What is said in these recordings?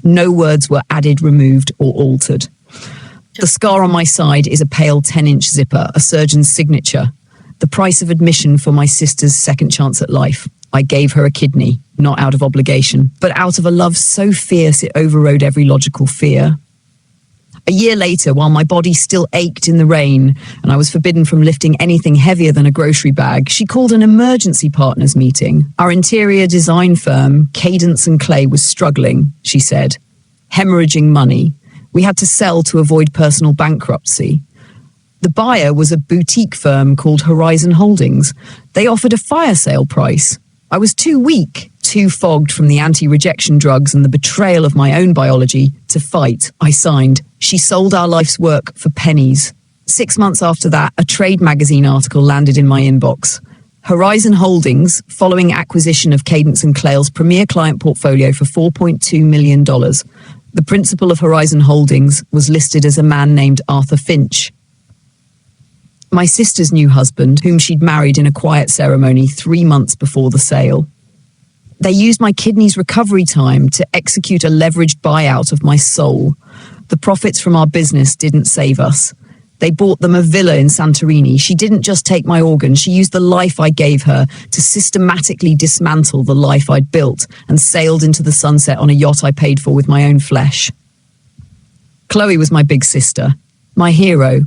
No words were added, removed, or altered. The scar on my side is a pale 10-inch zipper, a surgeon's signature. The price of admission for my sister's second chance at life. I gave her a kidney, not out of obligation, but out of a love so fierce it overrode every logical fear. A year later, while my body still ached in the rain and I was forbidden from lifting anything heavier than a grocery bag, she called an emergency partners meeting. Our interior design firm, Cadence & Clay, was struggling, she said, hemorrhaging money. We had to sell to avoid personal bankruptcy. The buyer was a boutique firm called Horizon Holdings. They offered a fire sale price. I was too weak, too fogged from the anti-rejection drugs and the betrayal of my own biology to fight. I signed. She sold our life's work for pennies. 6 months after that, a trade magazine article landed in my inbox. Horizon Holdings, following acquisition of Cadence & Clay's premier client portfolio for $4.2 million. The principal of Horizon Holdings was listed as a man named Arthur Finch. My sister's new husband, whom she'd married in a quiet ceremony 3 months before the sale. They used my kidney's recovery time to execute a leveraged buyout of my soul. The profits from our business didn't save us. They bought them a villa in Santorini. She didn't just take my organs, she used the life I gave her to systematically dismantle the life I'd built and sailed into the sunset on a yacht I paid for with my own flesh. Chloe was my big sister, my hero.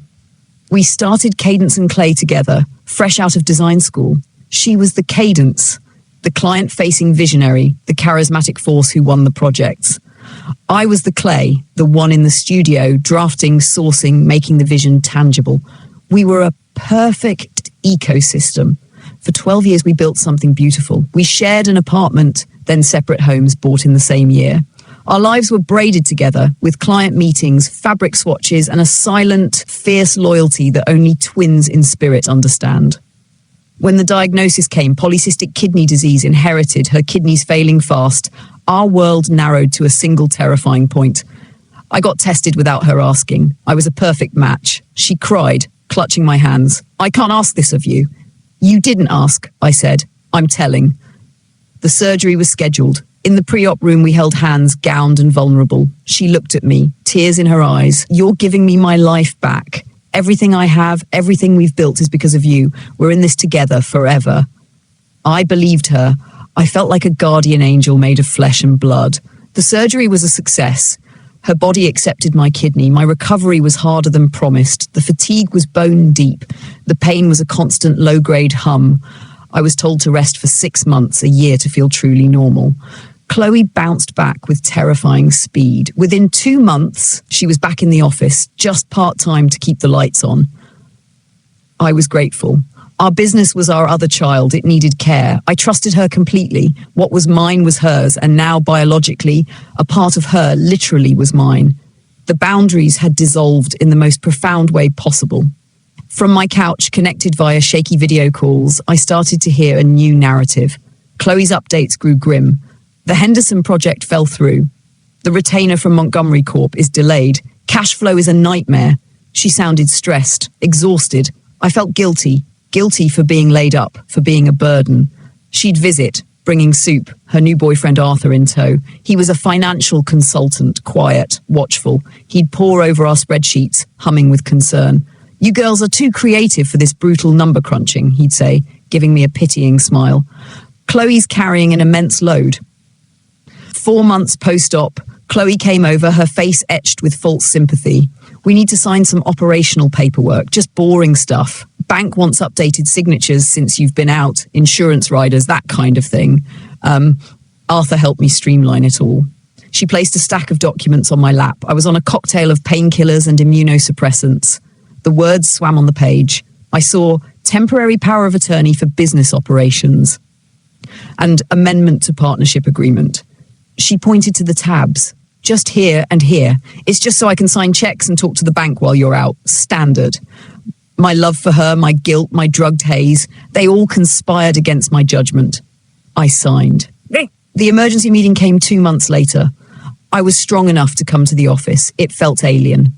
We started Cadence & Clay together, fresh out of design school. She was the cadence, the client-facing visionary, the charismatic force who won the projects. I was the clay, the one in the studio, drafting, sourcing, making the vision tangible. We were a perfect ecosystem. For 12 years, we built something beautiful. We shared an apartment, then separate homes bought in the same year. Our lives were braided together with client meetings, fabric swatches, and a silent, fierce loyalty that only twins in spirit understand. When the diagnosis came, polycystic kidney disease inherited, her kidneys failing fast, our world narrowed to a single terrifying point. I got tested without her asking. I was a perfect match. She cried, clutching my hands. I can't ask this of you. You didn't ask, I said. I'm telling. The surgery was scheduled. In the pre-op room, we held hands, gowned and vulnerable. She looked at me, tears in her eyes. You're giving me my life back. Everything I have, everything we've built is because of you. We're in this together forever. I believed her. I felt like a guardian angel made of flesh and blood. The surgery was a success. Her body accepted my kidney. My recovery was harder than promised. The fatigue was bone deep. The pain was a constant low-grade hum. I was told to rest for 6 months, a year to feel truly normal. Chloe bounced back with terrifying speed. Within 2 months, she was back in the office, just part-time to keep the lights on. I was grateful. Our business was our other child. It needed care. I trusted her completely. What was mine was hers, and now, biologically, a part of her literally was mine. The boundaries had dissolved in the most profound way possible. From my couch, connected via shaky video calls, I started to hear a new narrative. Chloe's updates grew grim. The Henderson project fell through. The retainer from Montgomery Corp is delayed. Cash flow is a nightmare. She sounded stressed, exhausted. I felt guilty for being laid up, for being a burden. She'd visit, bringing soup, her new boyfriend Arthur in tow. He was a financial consultant, quiet, watchful. He'd pore over our spreadsheets, humming with concern. You girls are too creative for this brutal number crunching, he'd say, giving me a pitying smile. Chloe's carrying an immense load. 4 months post-op, Chloe came over, her face etched with false sympathy. We need to sign some operational paperwork, just boring stuff. Bank wants updated signatures since you've been out, insurance riders, that kind of thing. Arthur helped me streamline it all. She placed a stack of documents on my lap. I was on a cocktail of painkillers and immunosuppressants. The words swam on the page. I saw temporary power of attorney for business operations and amendment to partnership agreement. She pointed to the tabs. Just here and here. It's just so I can sign checks and talk to the bank while you're out. Standard. My love for her, my guilt, my drugged haze, they all conspired against my judgment. I signed. The emergency meeting came 2 months later. I was strong enough to come to the office. It felt alien.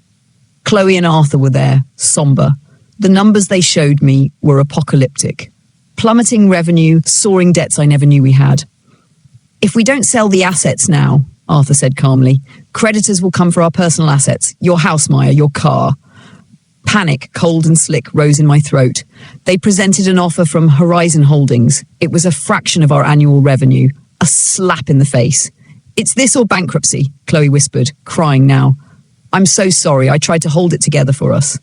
Chloe and Arthur were there, somber. The numbers they showed me were apocalyptic. Plummeting revenue, soaring debts I never knew we had. If we don't sell the assets now, Arthur said calmly. Creditors will come for our personal assets. Your house, Maya, your car. Panic, cold and slick, rose in my throat. They presented an offer from Horizon Holdings. It was a fraction of our annual revenue. A slap in the face. It's this or bankruptcy, Chloe whispered, crying now. I'm so sorry. I tried to hold it together for us.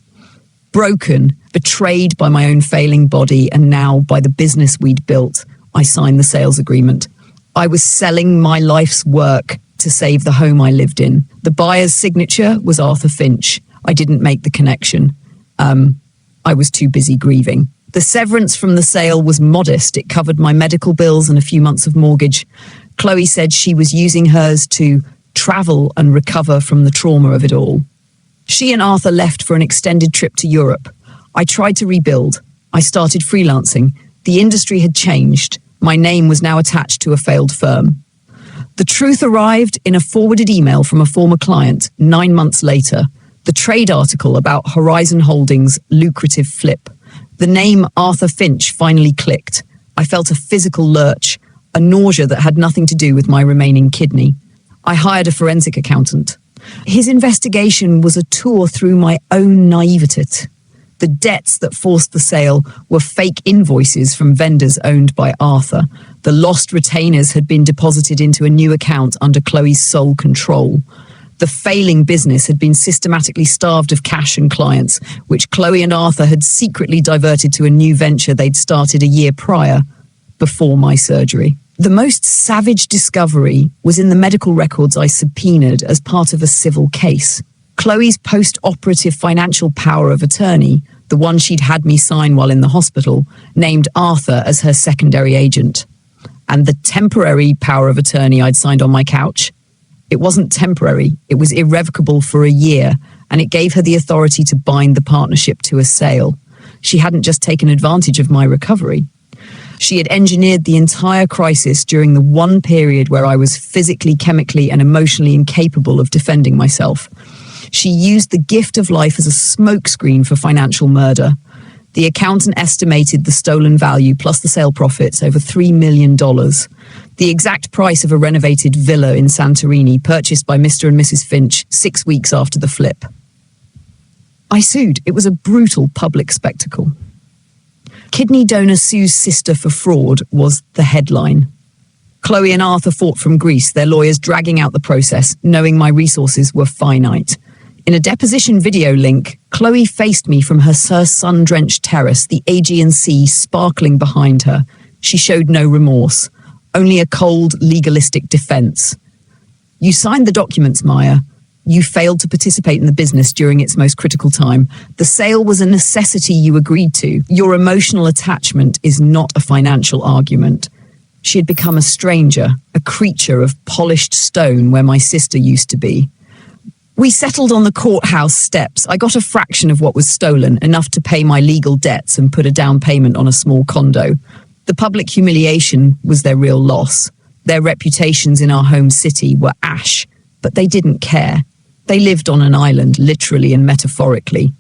Broken, betrayed by my own failing body, and now by the business we'd built, I signed the sales agreement. I was selling my life's work to save the home I lived in. The buyer's signature was Arthur Finch. I didn't make the connection. I was too busy grieving. The severance from the sale was modest. It covered my medical bills and a few months of mortgage. Chloe said she was using hers to travel and recover from the trauma of it all. She and Arthur left for an extended trip to Europe. I tried to rebuild. I started freelancing. The industry had changed. My name was now attached to a failed firm. The truth arrived in a forwarded email from a former client 9 months later. The trade article about Horizon Holdings' lucrative flip. The name Arthur Finch finally clicked. I felt a physical lurch, a nausea that had nothing to do with my remaining kidney. I hired a forensic accountant. His investigation was a tour through my own naivete. The debts that forced the sale were fake invoices from vendors owned by Arthur. The lost retainers had been deposited into a new account under Chloe's sole control. The failing business had been systematically starved of cash and clients, which Chloe and Arthur had secretly diverted to a new venture they'd started a year prior, before my surgery. The most savage discovery was in the medical records I subpoenaed as part of a civil case. Chloe's post-operative financial power of attorney, the one she'd had me sign while in the hospital, named Arthur as her secondary agent. And the temporary power of attorney I'd signed on my couch, it wasn't temporary, it was irrevocable for a year, and it gave her the authority to bind the partnership to a sale. She hadn't just taken advantage of my recovery. She had engineered the entire crisis during the one period where I was physically, chemically, and emotionally incapable of defending myself. She used the gift of life as a smokescreen for financial murder. The accountant estimated the stolen value plus the sale profits over $3 million. The exact price of a renovated villa in Santorini purchased by Mr. and Mrs. Finch 6 weeks after the flip. I sued. It was a brutal public spectacle. Kidney donor sues sister for fraud was the headline. Chloe and Arthur fought from Greece, their lawyers dragging out the process, knowing my resources were finite. In a deposition video link, Chloe faced me from her sun-drenched terrace, the Aegean Sea sparkling behind her. She showed no remorse, only a cold, legalistic defense. You signed the documents, Maya. You failed to participate in the business during its most critical time. The sale was a necessity you agreed to. Your emotional attachment is not a financial argument. She had become a stranger, a creature of polished stone where my sister used to be. We settled on the courthouse steps. I got a fraction of what was stolen, enough to pay my legal debts and put a down payment on a small condo. The public humiliation was their real loss. Their reputations in our home city were ash, but they didn't care. They lived on an island, literally and metaphorically.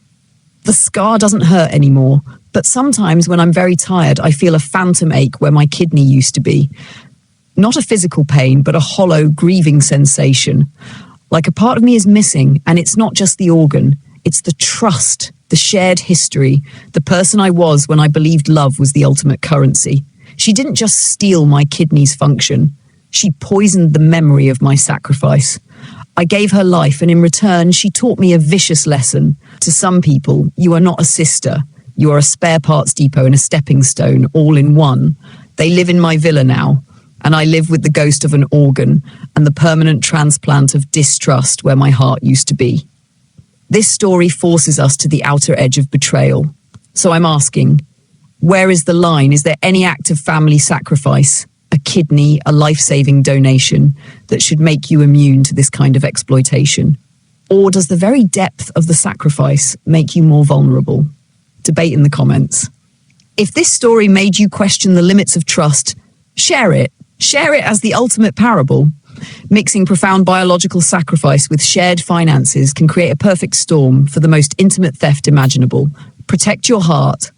The scar doesn't hurt anymore, but sometimes when I'm very tired, I feel a phantom ache where my kidney used to be. Not a physical pain, but a hollow, grieving sensation. Like a part of me is missing, and it's not just the organ. It's the trust, the shared history, the person I was when I believed love was the ultimate currency. She didn't just steal my kidney's function. She poisoned the memory of my sacrifice. I gave her life, and in return, she taught me a vicious lesson. To some people, you are not a sister. You are a spare parts depot and a stepping stone, all in one. They live in my villa now, and I live with the ghost of an organ and the permanent transplant of distrust where my heart used to be. This story forces us to the outer edge of betrayal. So I'm asking, where is the line? Is there any act of family sacrifice, a kidney, a life-saving donation, that should make you immune to this kind of exploitation? Or does the very depth of the sacrifice make you more vulnerable? Debate in the comments. If this story made you question the limits of trust, share it. Share it as the ultimate parable. Mixing profound biological sacrifice with shared finances can create a perfect storm for the most intimate theft imaginable. Protect your heart,